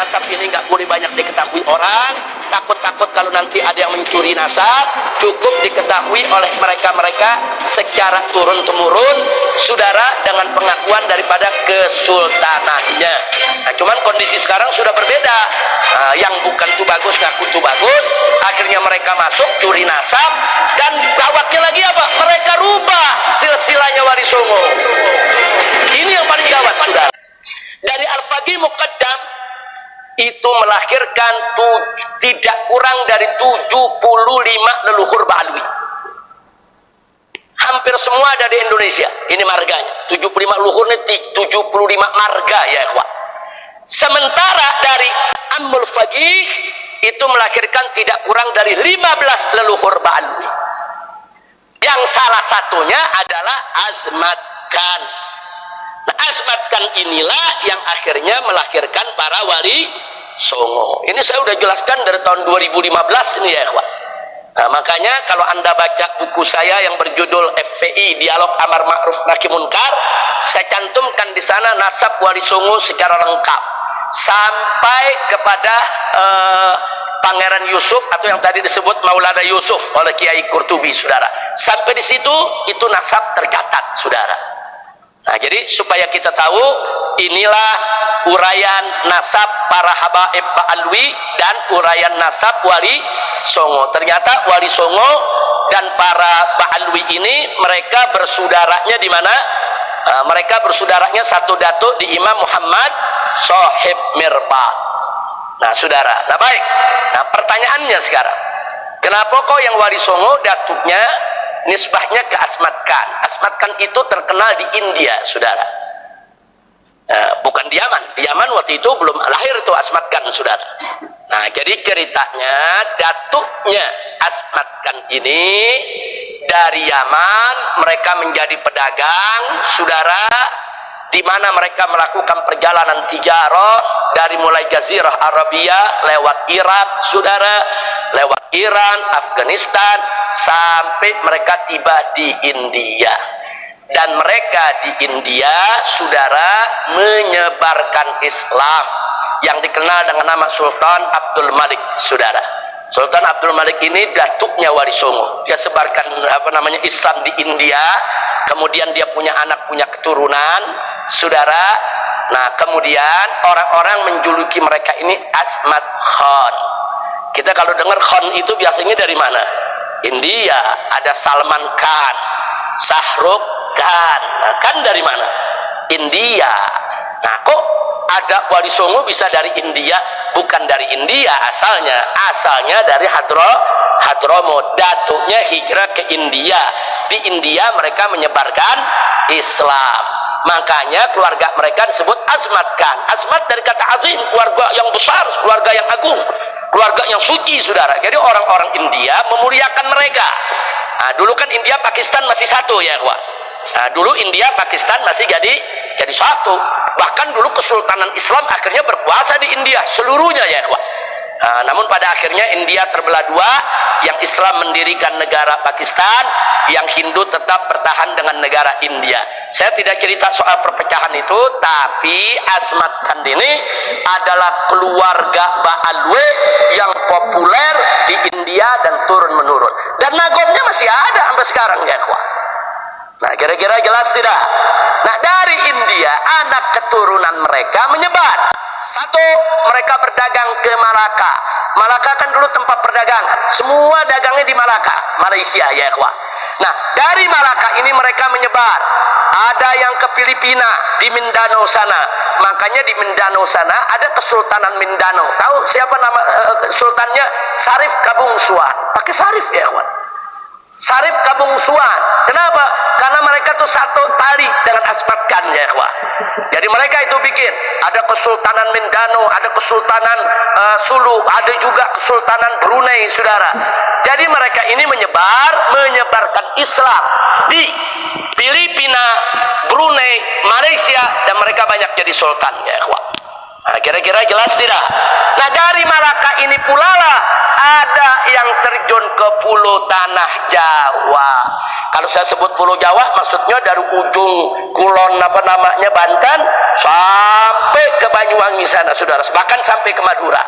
nasab ini nggak boleh banyak diketahui orang, takut-takut kalau nanti ada yang mencuri nasab, cukup diketahui oleh mereka-mereka secara turun-temurun, saudara, dengan pengakuan daripada kesultanannya. Nah, cuman kondisi sekarang sudah berbeda. Yang bukan tuh bagus ngaku tuh bagus, akhirnya mereka masuk curi nasab, dan gawatnya lagi apa? Mereka rubah silsilahnya Wali Songo. Ini yang paling gawat, saudara. Dari Al-Faqih Muqaddam itu melahirkan tidak kurang dari 75 leluhur Ba'alwi. Hampir semua ada di Indonesia. Ini marganya. 75 leluhurnya 75 marga ya ikhwah. Sementara dari Ammul Faqih itu melahirkan tidak kurang dari 15 leluhur Ba'alwi. Yang salah satunya adalah Azmat Khan. Nah, Azmat Khan inilah yang akhirnya melahirkan para Wali Songo. Ini saya sudah jelaskan dari tahun 2015 ini ya ikhwah. Nah, makanya kalau anda baca buku saya yang berjudul FPI Dialog Amar Ma'ruf Nahi Munkar, saya cantumkan di sana nasab Wali Songo secara lengkap sampai kepada Pangeran Yusuf atau yang tadi disebut Maulana Yusuf oleh Kiai Qurtubi, saudara. Sampai di situ itu nasab tercatat, saudara. Nah, jadi supaya kita tahu inilah uraian nasab para habaib Ba'alwi dan uraian nasab Wali Songo. Ternyata Wali Songo dan para Ba'alwi ini mereka bersaudaranya di mana? Mereka bersaudaranya satu datuk di Imam Muhammad Sohib Mirba. Nah, saudara. Nah, baik. Nah, pertanyaannya sekarang, kenapa kok yang Wali Songo datuknya nisbahnya ke Azmat Khan? Azmat Khan itu terkenal di India, saudara. Bukan di Yaman. Di Yaman waktu itu belum lahir itu Azmat Khan, saudara. Nah, jadi ceritanya datuknya Azmat Khan ini dari Yaman, mereka menjadi pedagang, saudara, di mana mereka melakukan perjalanan tijarah dari mulai Jazirah Arabia lewat Irak, saudara, lewat Iran, Afghanistan, sampai mereka tiba di India. Dan mereka di India, saudara, menyebarkan Islam yang dikenal dengan nama Sultan Abdul Malik, saudara. Sultan Abdul Malik ini datuknya Wali Songo. Dia sebarkan Islam di India, kemudian dia punya anak, punya keturunan, saudara. Nah, kemudian orang-orang menjuluki mereka ini Azmat Khan. Kita kalau dengar Khan itu biasanya dari mana? India. Ada Salman Khan, Shahrukh Khan. Nah, kan dari mana? India. Nah, kok ada Wali Songo bisa dari India? Bukan dari India asalnya dari Hadramut. Datuknya hijrah ke India. Di India mereka menyebarkan Islam. Makanya keluarga mereka disebut Azmat Khan. Azmat dari kata azim, keluarga yang besar, keluarga yang agung, keluarga yang suci, saudara. Jadi orang-orang India memuliakan mereka. Nah, dulu kan India Pakistan masih satu ya, Wak. Nah, dulu India Pakistan masih jadi satu. Bahkan dulu Kesultanan Islam akhirnya berkuasa di India seluruhnya ya, Wak. Nah, namun pada akhirnya India terbelah dua, yang Islam mendirikan negara Pakistan, yang Hindu tetap bertahan dengan negara India. Saya tidak cerita soal perpecahan itu, tapi Azmat Khan ini adalah keluarga Ba'alwi yang populer di India dan turun menurun. Dan nagomnya masih ada sampai sekarang ya, Wak. Nah, kira-kira jelas tidak? Nah, dari India anak keturunan mereka menyebar. Satu, mereka berdagang ke Malaka. Malaka kan dulu tempat perdagangan. Semua dagangnya di Malaka, Malaysia ya, ikhwah. Nah, dari Malaka ini mereka menyebar. Ada yang ke Filipina, di Mindanao sana. Makanya di Mindanao sana ada Kesultanan Mindanao. Tahu siapa nama sultannya? Sarif Kabungsuan. Pakai Sarif ya, ikhwah. Sarif Kabungsuan. Kenapa? Karena mereka tuh satu tali dengan Azmat Khan ya, ikhwah. Jadi mereka itu bikin ada Kesultanan Mindanao, ada Kesultanan Sulu, ada juga Kesultanan Brunei, saudara. Jadi mereka ini menyebarkan Islam di Filipina, Brunei, Malaysia, dan mereka banyak jadi sultan ya, ikhwah. Nah, kira-kira jelas tidak? Nah, dari Malaka ini pula lah ada yang terjun terjun ke pulau tanah Jawa. Kalau saya sebut pulau Jawa, maksudnya dari ujung kulon Banten sampai ke Banyuwangi sana, saudara, bahkan sampai ke Madura.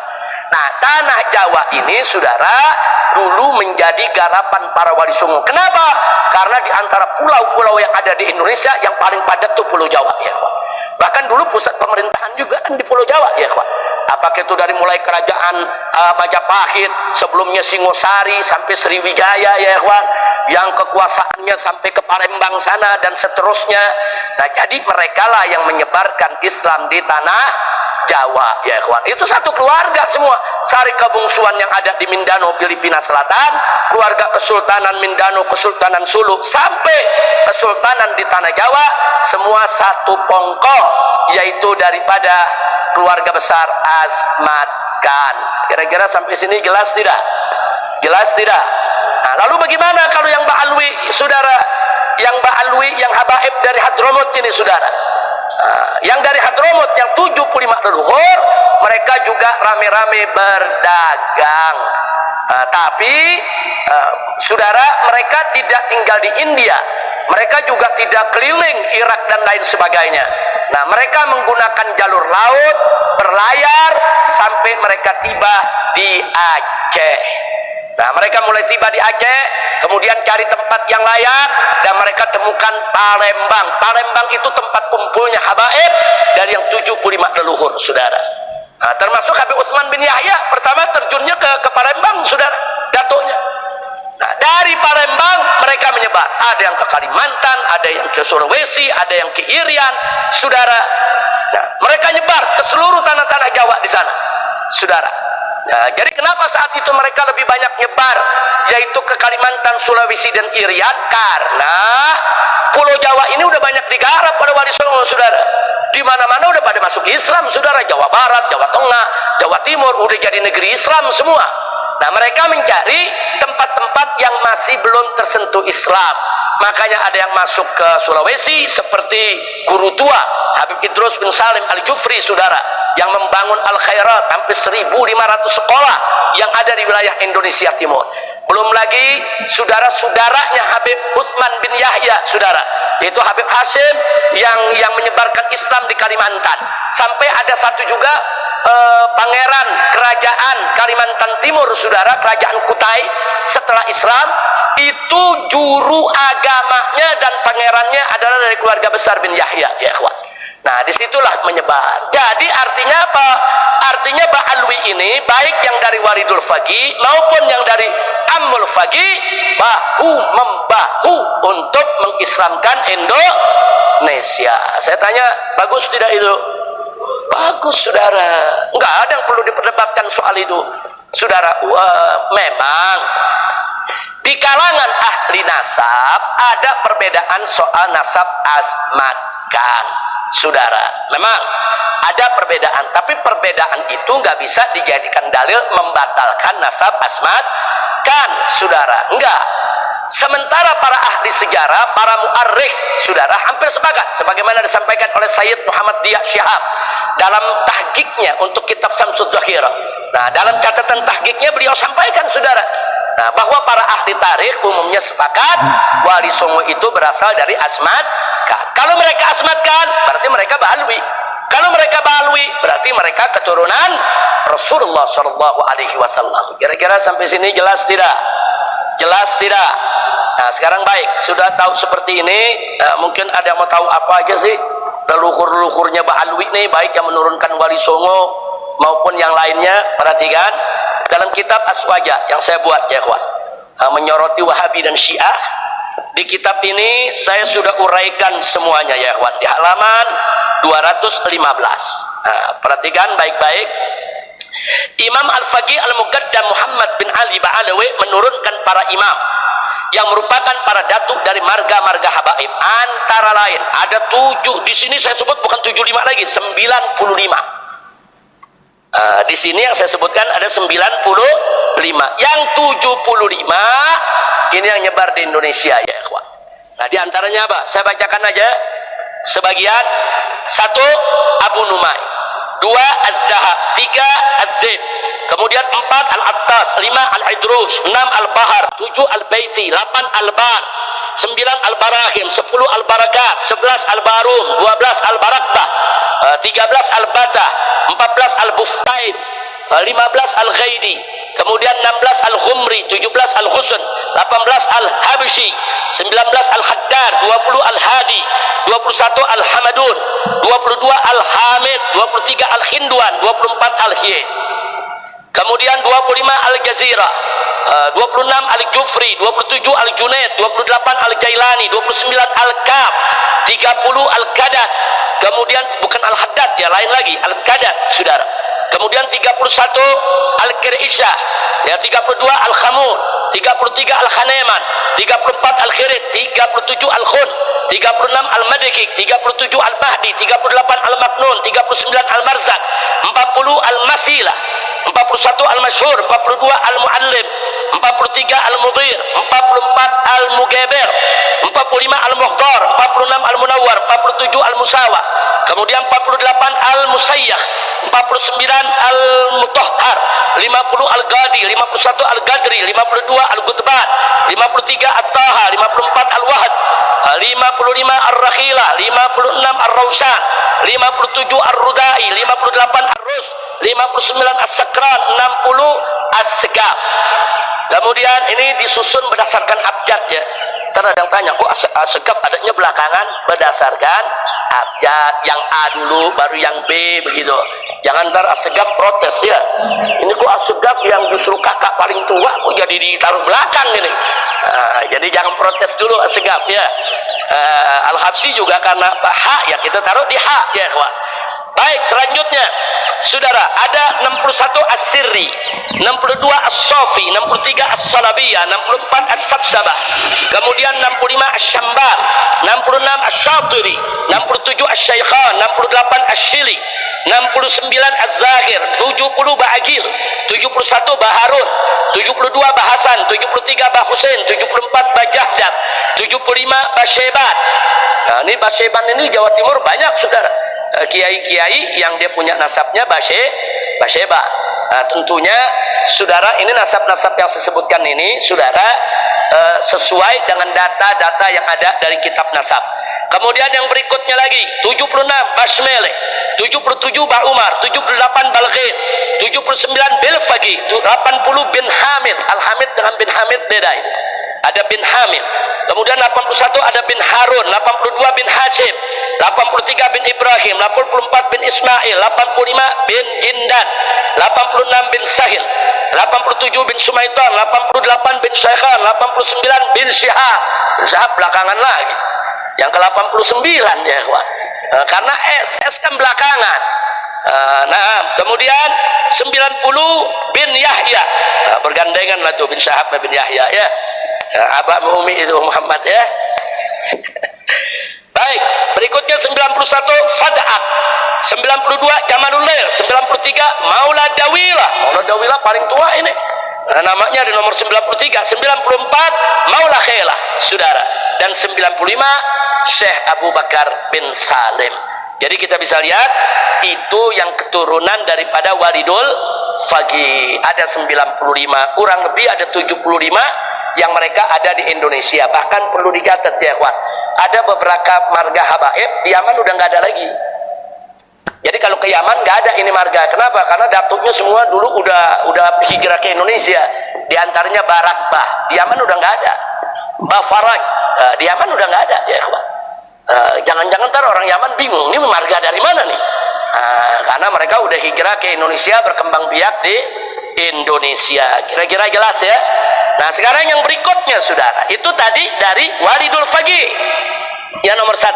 Nah, tanah Jawa ini, saudara, dulu menjadi garapan para wali songo. Kenapa? Karena di antara pulau-pulau yang ada di Indonesia, yang paling padat itu Pulau Jawa, ya kawan. Bahkan dulu pusat pemerintahan juga kan di Pulau Jawa, ya kawan. Apakah itu dari mulai kerajaan Majapahit, sebelumnya Singosari sampai Sriwijaya, ya kawan, yang kekuasaannya sampai ke Palembang sana dan seterusnya. Nah, jadi mereka lah yang menyebarkan Islam di tanah Jawa, ya kawan. Itu satu keluarga semua. Sari kebungsuan yang ada di Mindanao, Filipina Selatan, keluarga Kesultanan Mindanao, Kesultanan Sulu, sampai Kesultanan di tanah Jawa, semua satu pongkol, yaitu daripada keluarga besar Asmat Khan. Kira-kira sampai sini jelas tidak? Jelas tidak? Nah, lalu bagaimana kalau yang Ba'alwi, saudara? Yang Ba'alwi, yang habaib dari Hadramut ini, saudara. Yang dari Hadramut, yang 75 leluhur, mereka juga rame-rame berdagang. Tapi saudara, mereka tidak tinggal di India, mereka juga tidak keliling Irak dan lain sebagainya. Nah, mereka menggunakan jalur laut, berlayar sampai mereka tiba di Aceh. Nah, mereka mulai tiba di Aceh, kemudian cari tempat yang layak, dan mereka temukan Palembang. Palembang itu tempat kumpulnya habaib dari yang 75 leluhur, saudara. Nah, termasuk Habib Utsman bin Yahya, pertama terjunnya ke Palembang, saudara, datonya. Nah, dari Palembang mereka menyebar. Ada yang ke Kalimantan, ada yang ke Sulawesi, ada yang ke Irian, saudara. Nah, mereka nyebar ke seluruh tanah-tanah Jawa di sana, saudara. Nah, jadi kenapa saat itu mereka lebih banyak nyebar, yaitu ke Kalimantan, Sulawesi, dan Irian? Karena Pulau Jawa ini udah banyak digarap pada wali songo, saudara. Di mana-mana udah pada masuk Islam, saudara. Jawa Barat, Jawa Tengah, Jawa Timur udah jadi negeri Islam semua. Nah, mereka mencari tempat-tempat yang masih belum tersentuh Islam. Makanya ada yang masuk ke Sulawesi seperti guru tua Habib Idrus bin Salim Al-Jufri, saudara, yang membangun Al-Khairat hampir 1.500 sekolah yang ada di wilayah Indonesia Timur. Belum lagi saudara-saudaranya Habib Utsman bin Yahya, saudara, yaitu Habib Hashim yang menyebarkan Islam di Kalimantan. Sampai ada satu juga pangeran kerajaan Kalimantan Timur, saudara, kerajaan Kutai setelah Islam, itu juru agamanya dan pangerannya adalah dari keluarga besar bin Yahya, ya ikhwan. Nah, disitulah menyebar. Jadi artinya apa? Artinya Ba'alwi ini, baik yang dari Waridul Faqih maupun yang dari Ammul Faqih, bahu-membahu untuk mengislamkan Indonesia. Saya tanya, bagus tidak itu? Bagus, saudara. Enggak ada yang perlu diperdebatkan soal itu, saudara. Memang di kalangan ahli nasab ada perbedaan soal nasab Asmat Khan, saudara. Memang ada perbedaan, tapi perbedaan itu nggak bisa dijadikan dalil membatalkan nasab Asmat Khan, saudara. Enggak. Sementara para ahli sejarah, para mu'arrikh, saudara, hampir sepakat sebagaimana disampaikan oleh Sayyid Muhammad Diya Syihab dalam tahqiqnya untuk kitab Samsud Zahirah. Nah, dalam catatan tahqiqnya beliau sampaikan, saudara, nah, bahwa para ahli tarikh umumnya sepakat wali songo itu berasal dari Asmat Khan. Kalau mereka Asmat Khan, berarti mereka Ba'alwi. Kalau mereka Ba'alwi, berarti mereka keturunan Rasulullah SAW. Kira-kira sampai sini jelas tidak? Jelas tidak? Nah, sekarang baik, sudah tahu seperti ini, mungkin ada yang mau tahu apa aja sih leluhur-leluhurnya Ba'alwi nih, baik yang menurunkan wali songo maupun yang lainnya. Perhatikan dalam kitab Aswaja yang saya buat, ya kawan, menyoroti Wahabi dan Syiah. Di kitab ini saya sudah uraikan semuanya, ya kawan, di halaman 215. Nah, perhatikan baik-baik. Imam Al-Faqih Al-Muqaddam Muhammad bin Ali Ba'alawi menurunkan para imam yang merupakan para datuk dari marga-marga habaib. Antara lain ada 7, di sini saya sebut bukan 75 lagi, 95. Di sini yang saya sebutkan ada 95. Yang 75 ini yang nyebar di Indonesia, ya ikhwan. Nah, di antaranya apa? Saya bacakan aja sebagian. 1, Abu Numay. 2, Az-Zahab. 3, Az-Zaid. Kemudian kemudian 4 Al-Attas, 5 Al-Idrus, 6 Al-Bahar, 7 Al-Baiti, 8 Al-Bar, 9 Al-Barahim, 10 Al-Barakat, 11 Al-Barum, 12 Al-Barakbah, 13 Al-Batah, 14 Al-Buftain, 15 Al-Ghaidi, kemudian 16 Al-Khumri, 17 Al-Husn, 18 Al-Habshi, 19 Al-Haddad, 20 Al-Hadi, 21 Al-Hamadun, 22 Al-Hamid, 23 Al-Hindwan, 24 Al-Hiyad. Kemudian 25 Al-Jazira, 26 Al-Jufri, 27 Al-Junaid, 28 Al-Jailani, 29 Al-Kaf, 30 Al-Qadat. Kemudian bukan Al-Haddad ya, lain lagi, Al-Qadat, saudara. Kemudian 31 Al-Qirishah, ya, 32 Al-Khamun, 33 Al-Khaneman, 34 Al-Khirid, 37 Al-Khun, 36 Al-Madikik, 37 Al-Mahdi, 38 Al-Maknun, 39 Al-Marzak, 40 Al-Masilah, 41 Al-Masyhur, 42 Al-Muallim, 43 Al-Mudhir, 44 Al-Mugaber, 45 Al-Mukhtar, 46 Al-Munawwar, 47 Al-Musawa, kemudian 48 Al-Musayyah, 49 Al-Mutahhar, 50 Al-Ghadi, 51 Al-Gadri, 52 Al-Gutban, 53 At-Taha, 54 Al-Wahd, 55 Ar-Rakhila, 56 Ar-Rawsan, 57 Ar-Rudai, 58 Ar-Rus, 59 As-Sakran, 60 As-Segaf. Kemudian ini disusun berdasarkan abjad ya. Karena ada yang tanya, kok As-Segaf adanya belakangan? Berdasarkan abjad, yang A dulu baru yang B begitu. Jangan ntar As-Segaf protes ya, ini kok As-Segaf yang justru kakak paling tua kok jadi ditaruh belakang ini. Jadi jangan protes dulu As-Segaf ya. Al-Habsyi juga karena H ya kita taruh di H ya kawan. Baik, selanjutnya saudara, ada 61 As-Sirri, 62 As-Sofi, 63 As-Salabiyah, 64 As-Sabsabah, kemudian 65 As-Syambar, 66 As-Syatiri, 67 As-Syaikhan, 68 As-Syili, 69 Az-Zahir, 70 Ba'agil, 71 Baharun, 72 Bahasan, 73 Bahusain, 74 Bajahdar, 75 Basyeban. Nah, ini Basyeban ini Jawa Timur banyak saudara, kiai-kiai yang dia punya nasabnya Basyeba. Nah, tentunya saudara ini nasab-nasab yang saya sebutkan ini saudara sesuai dengan data-data yang ada dari kitab nasab. Kemudian yang berikutnya lagi 76 Basmele, 77 Ba Umar, 78 Balghis, 79 Bilfagi, 80 bin Hamid. Al-Hamid dengan bin Hamid beda ini. Ada bin Hamid, kemudian 81 ada bin Harun, 82 bin Hashim, 83 bin Ibrahim, 84 bin Ismail, 85 bin Jindan, 86 bin Sahil, 87 bin Sumaitan, 88 bin Syekhan, 89 bin Syihab. Bin Syihab belakangan lagi. Yang ke-89 ya kawan. Karena SS kan belakangan. Nah, kemudian 90 bin Yahya. Bergandengan lah tuh bin Syihab dan bin Yahya ya. Abah Umi itu Muhammad ya. Baik, berikutnya 91 Fad'at, 92 Jamalul Lail, 93 Maula Dawilah. Maula Dawilah paling tua ini. Namanya di nomor 93, 94 Maula Khailah, saudara. Dan 95 Syekh Abu Bakar bin Salim. Jadi kita bisa lihat itu yang keturunan daripada Walidul Faqih. Ada 95, kurang lebih ada 75 yang mereka ada di Indonesia. Bahkan perlu dicatat ya kawan, ada beberapa marga habaib di Yaman udah nggak ada lagi. Jadi kalau ke Yaman nggak ada ini marga. Kenapa? Karena datuknya semua dulu udah hijrah ke Indonesia. Di antaranya Barakbah di Yaman udah nggak ada. Bafaraj di Yaman udah nggak ada ya kawan. Jangan-jangan ntar orang Yaman bingung ini marga dari mana nih? Karena mereka udah hijrah ke Indonesia, berkembang biak di Indonesia. Kira-kira jelas ya. Nah sekarang yang berikutnya saudara, itu tadi dari Walidul Faqih yang nomor 1.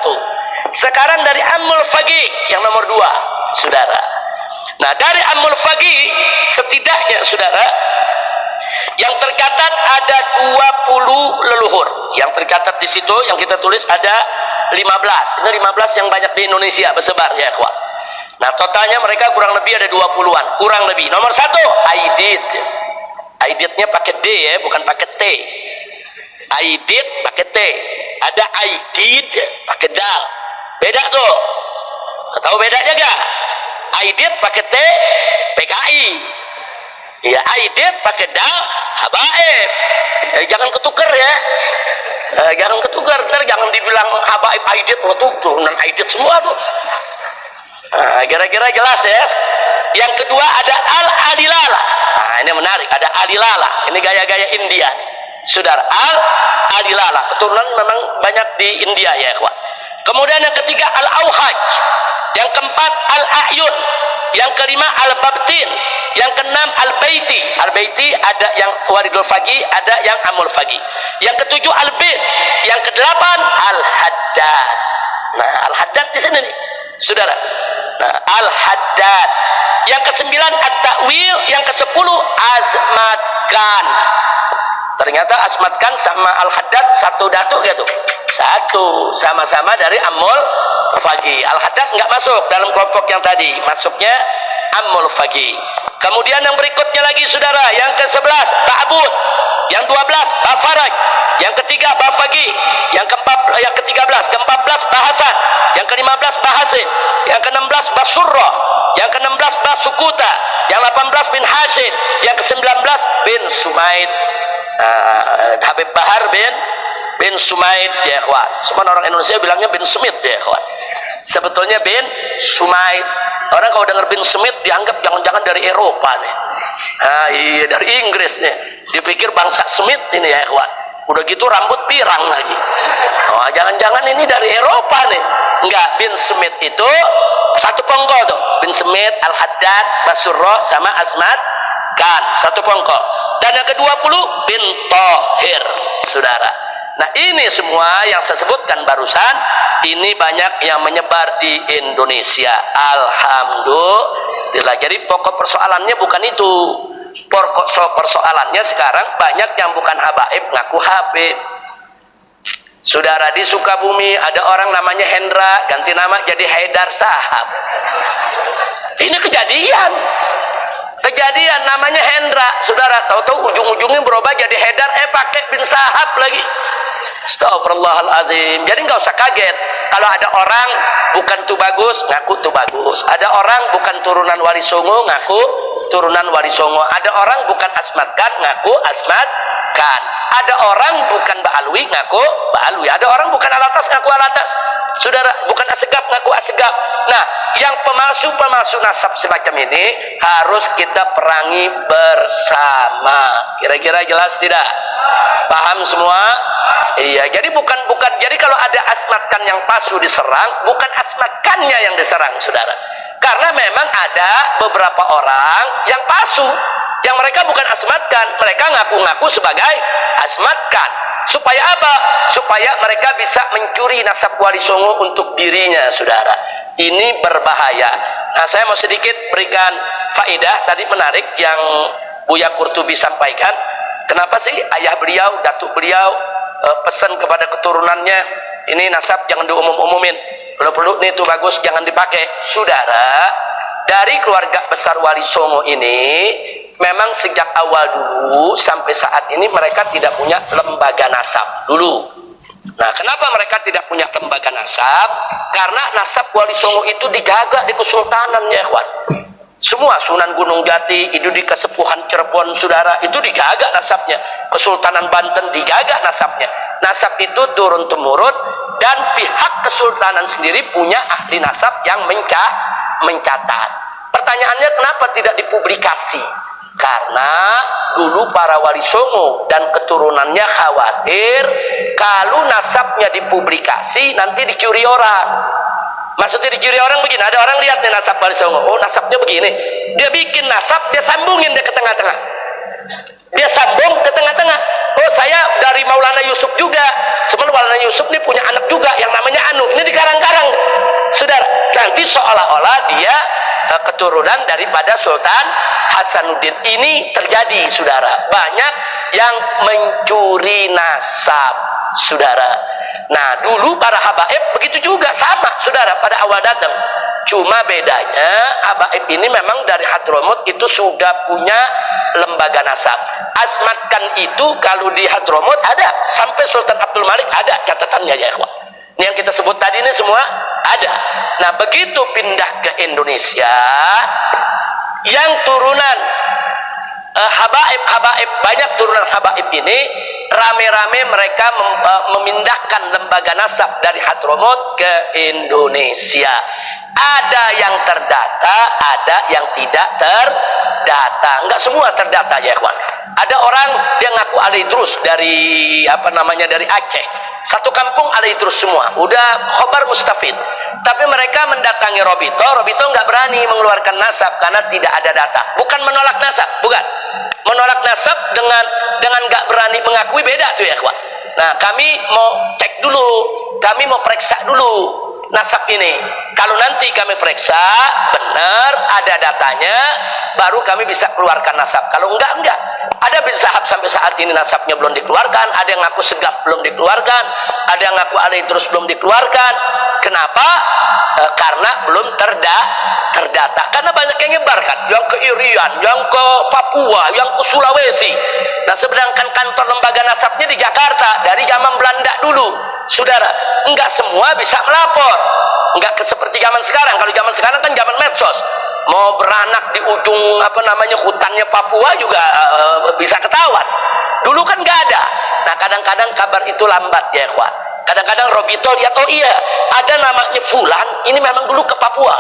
Sekarang dari Ammul Faqih yang nomor 2 saudara. Nah dari Ammul Faqih setidaknya saudara yang tercatat ada 20 leluhur. Yang tercatat di situ yang kita tulis ada 15. Ini 15 yang banyak di Indonesia bersebar ya kawan. Nah totalnya mereka kurang lebih ada 20-an, kurang lebih. Nomor 1 Aidid. Aididnya pakai D ya, bukan pakai T. Aidid pakai T. Ada Aidid pakai dal. Beda tuh. Tahu bedanya gak? Aidid pakai T, PKI. Ya aidit pakai dal habaib. Jangan ketukar ya. Jangan ketukar, ntar jangan dibilang habaib aidit, tuh turunan aidit semua tuh. Kira-kira jelas ya. Yang kedua ada al-alilala. Nah, ini menarik, ada alilala. Ini gaya-gaya India. Saudara, al-alilala. Keturunan memang banyak di India ya, ikhwan. Kemudian yang ketiga al-auhaj. Yang keempat al-ayun. Yang kelima al-babtin. Yang keenam al-baiti. Al-baiti ada yang waridul fagi, ada yang amul fagi. Yang ketujuh al-bid. Yang kedelapan al-haddad. Nah, al-haddad di sini nih, saudara. Nah, al-haddad. Yang kesembilan at-ta'wil. Yang kesepuluh azmatkan. Ternyata azmatkan sama al-haddad satu datuk gitu. Satu, sama-sama dari amul fagi. Al-haddad nggak masuk dalam kelompok yang tadi, masuknya amul fagi. Kemudian yang berikutnya lagi saudara, yang ke-11 ba'bud, yang 12 bafaraj, yang ketiga bafagi, yang ke-13 ke-14 bahasan, yang ke-15 bahasib, yang ke-16 basurrah, yang ke-16 basukuta, yang 18 bin Hashim, yang ke-19 bin Sumaid. Habib Bahar bin Sumaid ya ikhwan. Semua orang Indonesia bilangnya bin Sumit ya ikhwan. Sebetulnya bin Sumaid. Orang kalau dengar bin Sumit dianggap jangan-jangan dari Eropa nih. Iya dari Inggris nih. Dipikir bangsa Smith ini ya ikhwan. Udah gitu rambut pirang lagi. Oh, jangan-jangan ini dari Eropa nih. Enggak, bin Smith itu satu pongkol tuh. Bin Smith, Al-Haddad, Basurrah sama Asmat kan satu pongkol. Dan yang ke-20 bin Tohir, saudara. Nah ini semua yang saya sebutkan barusan, ini banyak yang menyebar di Indonesia. Alhamdulillah. Jadi pokok persoalannya bukan itu. Pokok persoalannya sekarang banyak yang bukan habaib ngaku habib. Saudara, di Sukabumi ada orang namanya Hendra, ganti nama jadi Haidar Sahab. Ini kejadian namanya Hendra, saudara. Tahu-tahu ujung-ujungnya berubah jadi Haidar, pakai bin Sahab lagi. Astagfirullahaladzim. Jadi nggak usah kaget kalau ada orang bukan tuh bagus ngaku tuh bagus, ada orang bukan turunan Wali Songo ngaku turunan Wali Songo, ada orang bukan Asmatkan ngaku Asmatkan, ada orang bukan Ba'alwi ngaku Ba'alwi, ada orang bukan Alatas ngaku Alatas, saudara, bukan Asegaf ngaku Asegaf. Nah, yang pemalsu nasab semacam ini harus kita perangi bersama. Kira-kira jelas tidak? Paham semua? Iya, jadi bukan jadi kalau ada asmatkan yang palsu diserang, bukan asmatkannya yang diserang, saudara. Karena memang ada beberapa orang yang palsu, yang mereka bukan asmatkan, mereka ngaku-ngaku sebagai asmatkan. Supaya apa? Supaya mereka bisa mencuri nasab Wali Songo untuk dirinya, saudara. Ini berbahaya. Nah, saya mau sedikit berikan faedah tadi menarik yang Buya Qurtubi sampaikan. Kenapa sih ayah beliau, datuk beliau pesan kepada keturunannya, ini nasab jangan diumum-umumin, perlu nih itu bagus jangan dipakai. Saudara, dari keluarga besar Wali Songo ini memang sejak awal dulu sampai saat ini mereka tidak punya lembaga nasab dulu. Nah, kenapa mereka tidak punya lembaga nasab? Karena nasab Wali Songo itu digagak di kesultanan ya ikhwan. Semua Sunan Gunung Jati itu di Kesepuhan Cirebon, saudara, itu digagak nasabnya. Kesultanan Banten digagak nasabnya. Nasab itu turun temurun, dan pihak kesultanan sendiri punya ahli nasab yang mencatat. Pertanyaannya kenapa tidak dipublikasi? Karena dulu para Wali Songo dan keturunannya khawatir kalau nasabnya dipublikasi nanti dicuri orang. Maksudnya dicuri orang begini, ada orang lihat nih nasab Wali Songo, oh nasabnya begini, dia bikin nasab, dia sambungin dia ke tengah-tengah, dia sambung ke tengah-tengah. Oh saya dari Maulana Yusuf juga, sebenarnya Maulana Yusuf ini punya anak juga yang namanya Anu, ini dikarang-karang, saudara. Nanti seolah-olah dia keturunan daripada Sultan Hasanuddin. Ini terjadi, saudara, banyak yang mencuri nasab, saudara. Nah, dulu para habaib begitu juga sama, saudara, pada awal datang. Cuma bedanya habaib ini memang dari Hadramut itu sudah punya lembaga nasab. Asmatkan itu kalau di Hadramut ada, sampai Sultan Abdul Malik ada catatannya ya ikhwan. Ini yang kita sebut tadi ini semua ada. Nah, begitu pindah ke Indonesia, yang turunan habaib banyak turunan habaib ini rame-rame mereka memindahkan lembaga nasab dari Hadramut ke Indonesia. Ada yang terdata, ada yang tidak terdata. Enggak semua terdata ya ikhwan. Ada orang dia ngaku Ali Idrus dari dari Aceh. Satu kampung Ali Idrus semua. Udah khobar mustafid. Tapi mereka mendatangi Robito nggak berani mengeluarkan nasab karena tidak ada data. Bukan menolak nasab, bukan. Menolak nasab dengan nggak berani mengakui beda tuh ya ikhwan. Nah, kami mau cek dulu, kami mau periksa dulu nasab ini. Kalau nanti kami periksa benar ada datanya, baru kami bisa keluarkan nasab. Kalau enggak. Ada bin Sahab sampai saat ini nasabnya belum dikeluarkan, ada yang ngaku Segaf belum dikeluarkan, ada yang ngaku Ali terus belum dikeluarkan. Kenapa? Karena belum terdata. Karena banyak yang nyebarkan, yang ke Irian, yang ke Papua, yang ke Sulawesi. Nah, sedangkan kantor lembaga nasabnya di Jakarta dari zaman Belanda dulu. Saudara, enggak semua bisa melapor. Enggak seperti zaman sekarang. Kalau zaman sekarang kan zaman medsos. Mau beranak di ujung hutannya Papua juga bisa ketahuan. Dulu kan enggak ada. Nah, kadang-kadang kabar itu lambat ya ikhwan. Kadang-kadang Robito lihat, oh iya, ada namanya Fulan, ini memang dulu ke Papua.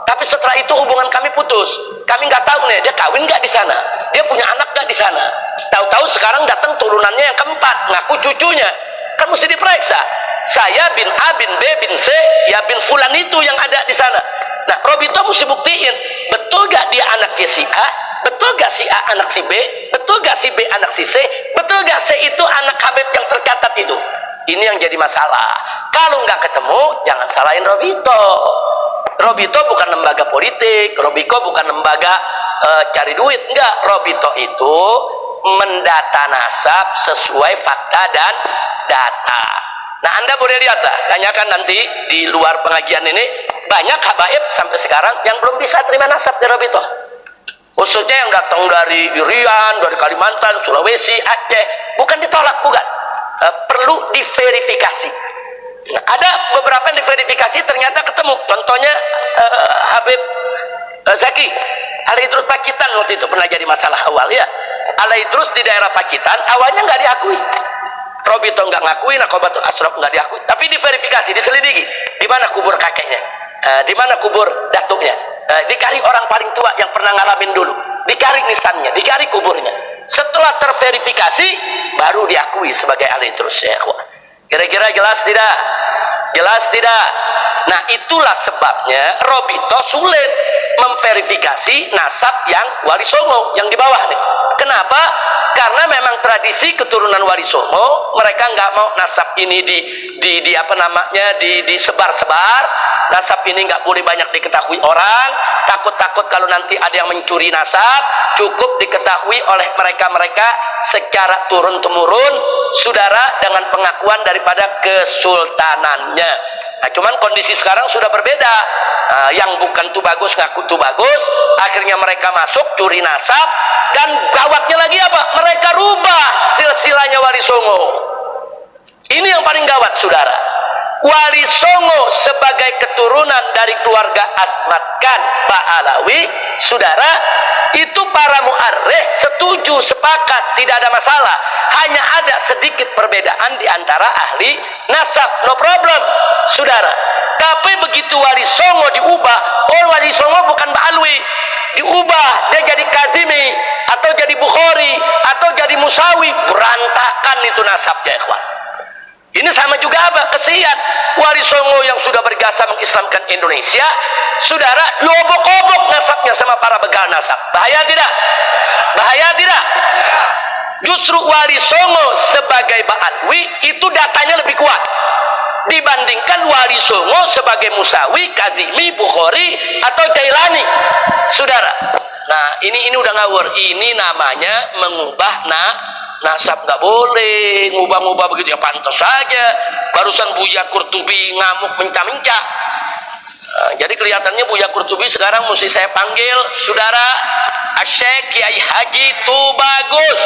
Tapi setelah itu hubungan kami putus. Kami nggak tahu nih, dia kawin nggak di sana, dia punya anak nggak di sana. Tahu-tahu sekarang datang turunannya yang keempat, ngaku cucunya. Kan mesti diperiksa. Saya bin A, bin B, bin C, ya bin Fulan itu yang ada di sana. Nah, Robito mesti buktiin, betul gak dia anaknya si A, betul gak si A anak si B, betul gak si B anak si C, betul gak C itu anak Habib yang tercatat itu. Ini yang jadi masalah. Kalau nggak ketemu, jangan salahin Robito. Robito bukan lembaga politik, Robito bukan lembaga cari duit, enggak. Robito itu mendata nasab sesuai fakta dan data. Nah, Anda boleh lihat lah, tanyakan nanti di luar pengajian ini, banyak habaib sampai sekarang yang belum bisa terima nasab dari Robito. Khususnya yang datang dari Irian, dari Kalimantan, Sulawesi, Aceh, bukan ditolak, bukan. Perlu diverifikasi. Nah, ada beberapa yang diverifikasi ternyata ketemu. Contohnya Habib Zaki Ali Idrus Pacitan waktu itu pernah jadi masalah awal ya. Ali Idrus di daerah Pacitan awalnya nggak diakui. Robito nggak ngakui, Nakobatul Asraf nggak diakui, tapi diverifikasi, diselidiki di mana kubur kakeknya, di mana kubur datuknya, dicari orang paling tua yang pernah ngalamin dulu, dicari nisannya, dicari kuburnya. Setelah terverifikasi baru diakui sebagai Ali Idrus ya. Kira-kira jelas tidak? Jelas tidak? Nah, itulah sebabnya Robito sulit memverifikasi nasab yang Wali Songo yang di bawah nih. Kenapa? Karena memang tradisi keturunan Wali Songo, mereka nggak mau nasab ini disebar-sebar. Nasab ini nggak boleh banyak diketahui orang. Takut-takut kalau nanti ada yang mencuri nasab, cukup diketahui oleh mereka-mereka secara turun-temurun, saudara, dengan pengakuan daripada kesultanannya. Nah, cuman kondisi sekarang sudah berbeda. Yang bukan tuh bagus ngaku tuh bagus, akhirnya mereka masuk curi nasab, dan gawatnya lagi apa? Mereka rubah silsilahnya Wali Songo. Ini yang paling gawat, saudara. Wali Songo sebagai keturunan dari keluarga Asmat Khan Pak Alawi, saudara, itu para mu'arrikh setuju, sepakat, tidak ada masalah. Hanya ada sedikit perbedaan di antara ahli nasab, no problem, saudara. Tapi begitu Wali Songo diubah, oh Wali Songo bukan Pak Alwi, diubah dia jadi Kazimi atau jadi Bukhari atau jadi Musawi, berantakan itu nasabnya, ikhwan. Ini sama juga apa? Kesian Wali Songo yang sudah berjasa mengislamkan Indonesia, saudara, diobok-obok nasabnya sama para begal nasab. Bahaya tidak? Bahaya tidak? Justru Wali Songo sebagai Ba'alwi itu datanya lebih kuat dibandingkan Wali Songo sebagai Musawi, Kazimi, Bukhari atau Jailani, saudara. Nah, ini udah ngawur. Ini namanya mengubah nasab. Nggak boleh ngubah-ngubah begitu ya, pantas saja. Barusan Buya Qurtubi ngamuk mencah-mencah. Jadi kelihatannya Buya Qurtubi sekarang mesti saya panggil, saudara, Syekh Kiai Haji Tubagus,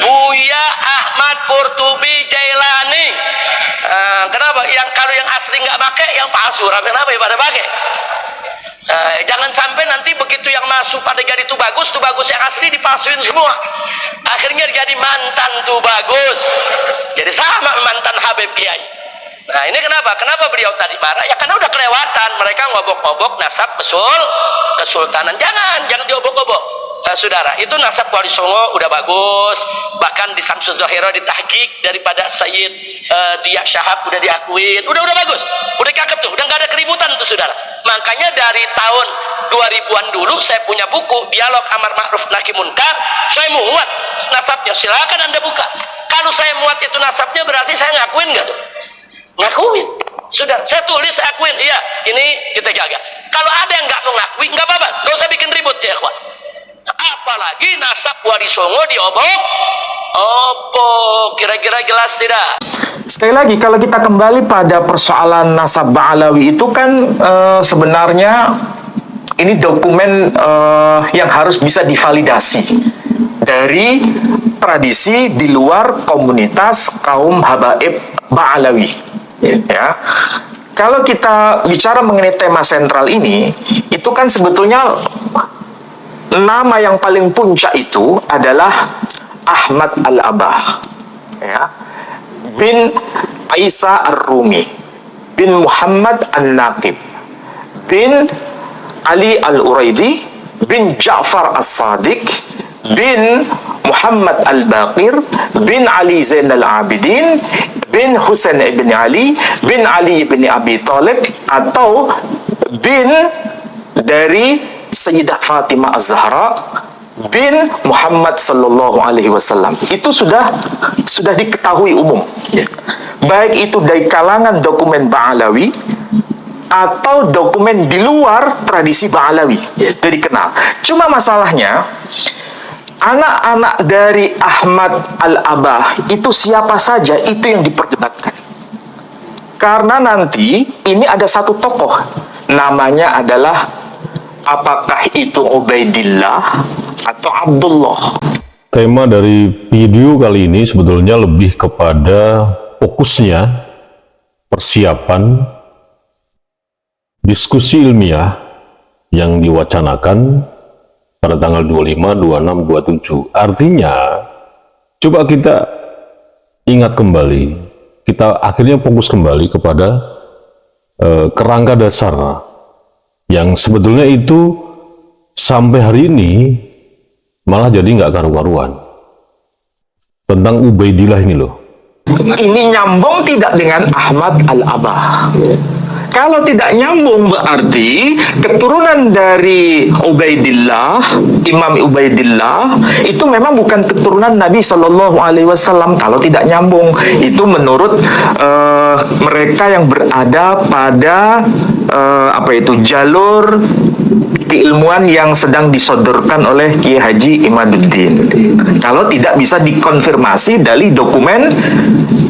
Buya Ahmad Qurtubi Jailani. Kenapa? Yang kalau yang asli nggak pakai, yang palsu. Kenapa ya pada pakai? Jangan sampai nanti begitu yang masuk pada jadi tuh bagus yang asli dipalsuin semua. Akhirnya jadi mantan tuh bagus. Jadi sama mantan Habib Kiai. Nah ini kenapa? Kenapa beliau tadi marah? Ya karena udah kelewatan. Mereka ngobok-ngobok nasab kesultanan. Jangan diobok-obok. Saudara, itu nasab Wali Songo udah bagus. Bahkan di Samsul Zahira ditahqiq daripada Sayyid Diyak Syahab udah diakuin. Udah bagus. Udah cakep tuh. Udah nggak ada keributan tuh saudara. Makanya dari tahun 2000-an dulu saya punya buku Dialog Amar Ma'ruf Nahi Munkar. Saya muat nasabnya. Silakan Anda buka. Kalau saya muat itu nasabnya berarti saya ngakuin nggak tuh? Ngakuin. Sudah, saya tulis, saya akuin. Iya, ini kita jaga. Kalau ada yang nggak mau ngakui, nggak apa-apa. Nggak usah bikin ribut ya, ikhwan. Apalagi nasab Wali Songo diobok. Kira-kira jelas tidak? Sekali lagi, kalau kita kembali pada persoalan nasab Ba'alawi itu kan sebenarnya ini dokumen yang harus bisa divalidasi dari tradisi di luar komunitas kaum habaib Ba'alawi. Ya, kalau kita bicara mengenai tema sentral ini, itu kan sebetulnya nama yang paling puncak itu adalah Ahmad Al-Abah, ya, bin Isa Ar-Rumi, bin Muhammad An-Naqib, bin Ali Al-Uraidi, bin Ja'far As-Sadiq, bin Muhammad Al-Baqir, bin Ali Zainal Abidin, bin Husain ibn Ali, bin Ali ibn Abi Talib, atau bin dari Sayyidah Fatimah Az-Zahra bin Muhammad sallallahu alaihi wasallam. Itu sudah diketahui umum. Baik itu dari kalangan dokumen Ba'alawi atau dokumen di luar tradisi Ba'alawi, jadi dikenal. Cuma masalahnya anak-anak dari Ahmad Al-Abah itu siapa saja, itu yang diperdebatkan. Karena nanti ini ada satu tokoh, namanya adalah apakah itu Ubaidillah atau Abdullah. Tema dari video kali ini sebetulnya lebih kepada fokusnya persiapan diskusi ilmiah yang diwacanakan pada tanggal 25, 26, 27. Artinya, coba kita ingat kembali, kita akhirnya fokus kembali kepada kerangka dasar yang sebetulnya itu sampai hari ini malah jadi nggak karu-karuan. Tentang Ubaidillah ini loh. Ini nyambung tidak dengan Ahmad Al-Abah? Kalau tidak nyambung berarti keturunan dari Ubaidillah, Imam Ubaidillah itu memang bukan keturunan Nabi Shallallahu Alaihi Wasallam. Kalau tidak nyambung, itu menurut mereka yang berada pada jalur keilmuan yang sedang disodorkan oleh Kiai Haji Imaduddin. Kalau tidak bisa dikonfirmasi dari dokumen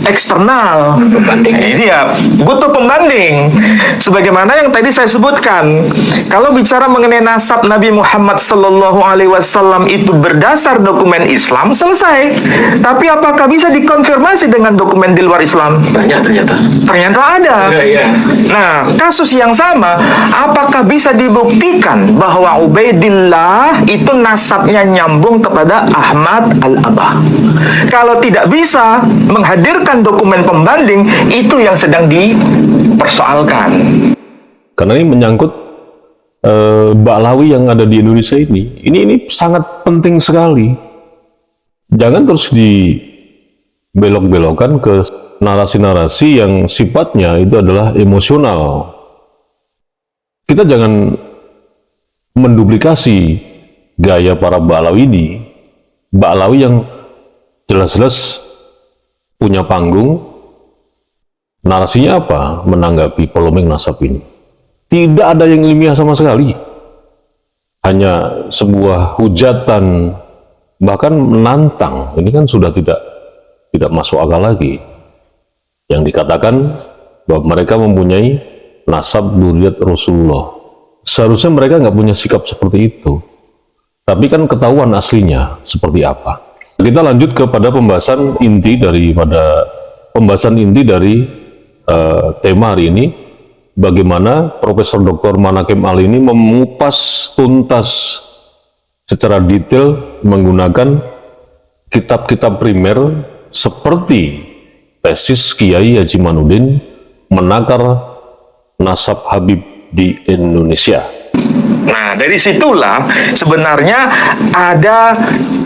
eksternal, ini ya butuh pembanding. Sebagaimana yang tadi saya sebutkan, kalau bicara mengenai nasab Nabi Muhammad Sallallahu Alaihi Wasallam itu berdasar dokumen Islam, selesai. Tapi apakah bisa dikonfirmasi dengan dokumen di luar Islam? Ternyata ada. Nah, kasus yang sama, apakah bisa dibuktikan bahwa Ubaidillah itu nasabnya nyambung kepada Ahmad Al-Abah? Kalau tidak bisa menghadirkan dokumen pembanding, itu yang sedang dipersoalkan. Karena ini menyangkut Ba'alawi yang ada di Indonesia ini sangat penting sekali. Jangan terus dibelok-belokkan ke narasi-narasi yang sifatnya itu adalah emosional. Kita jangan menduplikasi gaya para Ba'alawi ini, Ba'alawi yang jelas-jelas punya panggung. Narasinya apa? Menanggapi polemik nasab ini. Tidak ada yang ilmiah sama sekali. Hanya sebuah hujatan, bahkan menantang. Ini kan sudah tidak masuk akal lagi. Yang dikatakan bahwa mereka mempunyai nasab dzurriyyat Rasulullah. Seharusnya mereka nggak punya sikap seperti itu. Tapi kan ketahuan aslinya seperti apa. Kita lanjut kepada pembahasan inti dari tema hari ini, bagaimana Profesor Dr. Manakim Ali ini mengupas tuntas secara detail menggunakan kitab-kitab primer seperti tesis Kiai Haji Manudin menakar nasab Habib di Indonesia. Nah, dari situlah sebenarnya ada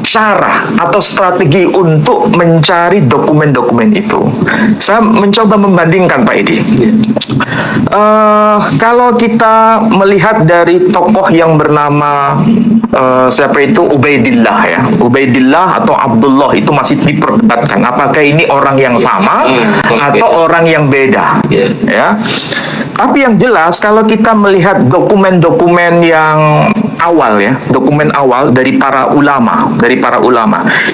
cara atau strategi untuk mencari dokumen-dokumen itu. Saya mencoba membandingkan, Pak Edi. Kalau kita melihat dari tokoh yang bernama siapa itu, Ubaidillah ya, Ubaidillah atau Abdullah, itu masih diperdebatkan apakah ini orang yang sama atau orang yang beda, ya. Tapi yang jelas kalau kita melihat dokumen-dokumen yang awal ya, dokumen awal dari para ulama,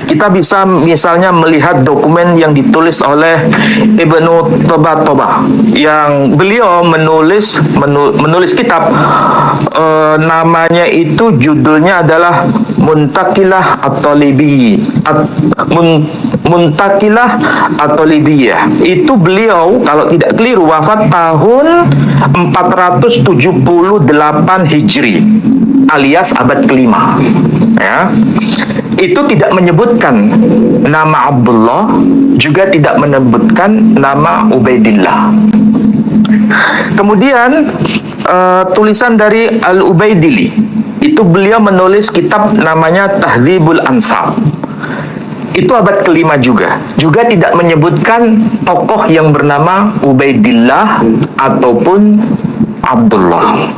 kita bisa misalnya melihat dokumen yang ditulis oleh Ibnu Toba yang beliau menulis kitab, namanya itu judulnya adalah Muntakilah At-Talibiyah. Itu beliau kalau tidak keliru wafat tahun 478 Hijri alias abad kelima, ya. Itu tidak menyebutkan nama Abdullah, juga tidak menyebutkan nama Ubaidillah. Kemudian tulisan dari Al-Ubaidili, itu beliau menulis kitab namanya Tahdzibul Ansab. Itu abad kelima juga tidak menyebutkan tokoh yang bernama Ubaidillah ataupun Abdullah.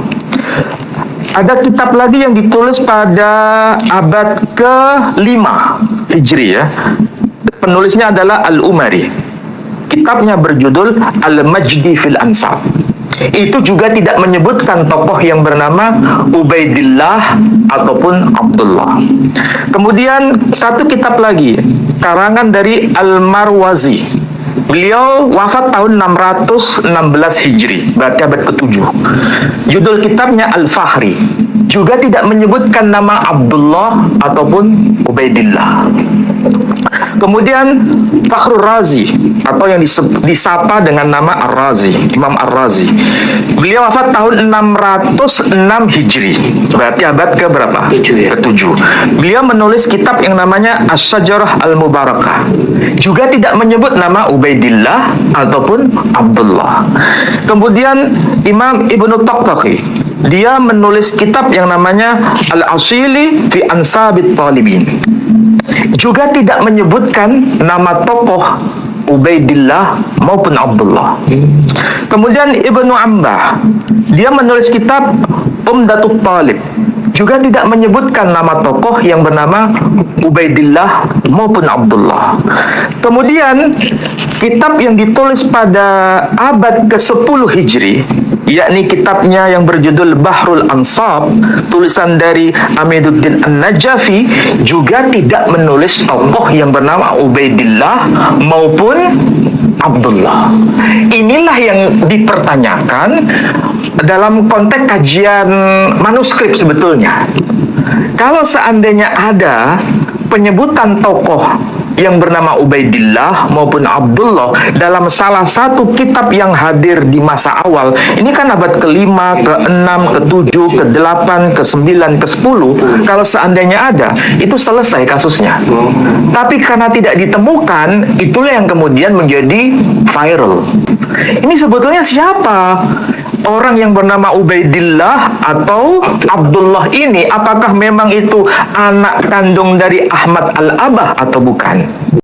Ada kitab lagi yang ditulis pada abad ke-5 Hijri ya. Penulisnya adalah Al-Umari. Kitabnya berjudul Al-Majdi fil Ansab. Itu juga tidak menyebutkan tokoh yang bernama Ubaidillah ataupun Abdullah. Kemudian satu kitab lagi, karangan dari Al-Marwazi. Beliau wafat tahun 616 Hijri, berarti abad ke-7. Judul kitabnya Al-Fahri. Juga tidak menyebutkan nama Abdullah ataupun Ubaidillah. Kemudian Fakhrur Razi, atau yang disapa dengan nama Ar-Razi, Imam Ar-Razi. Beliau wafat tahun 606 Hijri, berarti abad ke berapa? Ke-7. Beliau menulis kitab yang namanya Asy-Syajarah Al-Mubarakah. Juga tidak menyebut nama Ubaidillah ataupun Abdullah. Kemudian Imam Ibnu Taqtaqi, dia menulis kitab yang namanya Al-Asili fi Ansabit Talibin. Juga tidak menyebutkan nama tokoh Ubaidillah maupun Abdullah. Kemudian Ibnu Ambah, dia menulis kitab Umdatut Talib. Juga tidak menyebutkan nama tokoh yang bernama Ubaidillah maupun Abdullah. Kemudian kitab yang ditulis pada abad ke-10 Hijri, yakni kitabnya yang berjudul Bahrul Ansab, tulisan dari Amiduddin An-Najafi, juga tidak menulis tokoh yang bernama Ubaidillah maupun Abdullah. Inilah yang dipertanyakan dalam konteks kajian manuskrip sebetulnya. Kalau seandainya ada penyebutan tokoh yang bernama Ubaidillah maupun Abdullah dalam salah satu kitab yang hadir di masa awal, ini kan abad ke-5, ke-6, ke-7, ke-8, ke-9, ke-10, kalau seandainya ada, itu selesai kasusnya. Tapi karena tidak ditemukan, itulah yang kemudian menjadi viral. Ini sebetulnya siapa? Orang yang bernama Ubaidillah atau Abdullah ini, apakah memang itu anak kandung dari Ahmad Al-Abah atau bukan?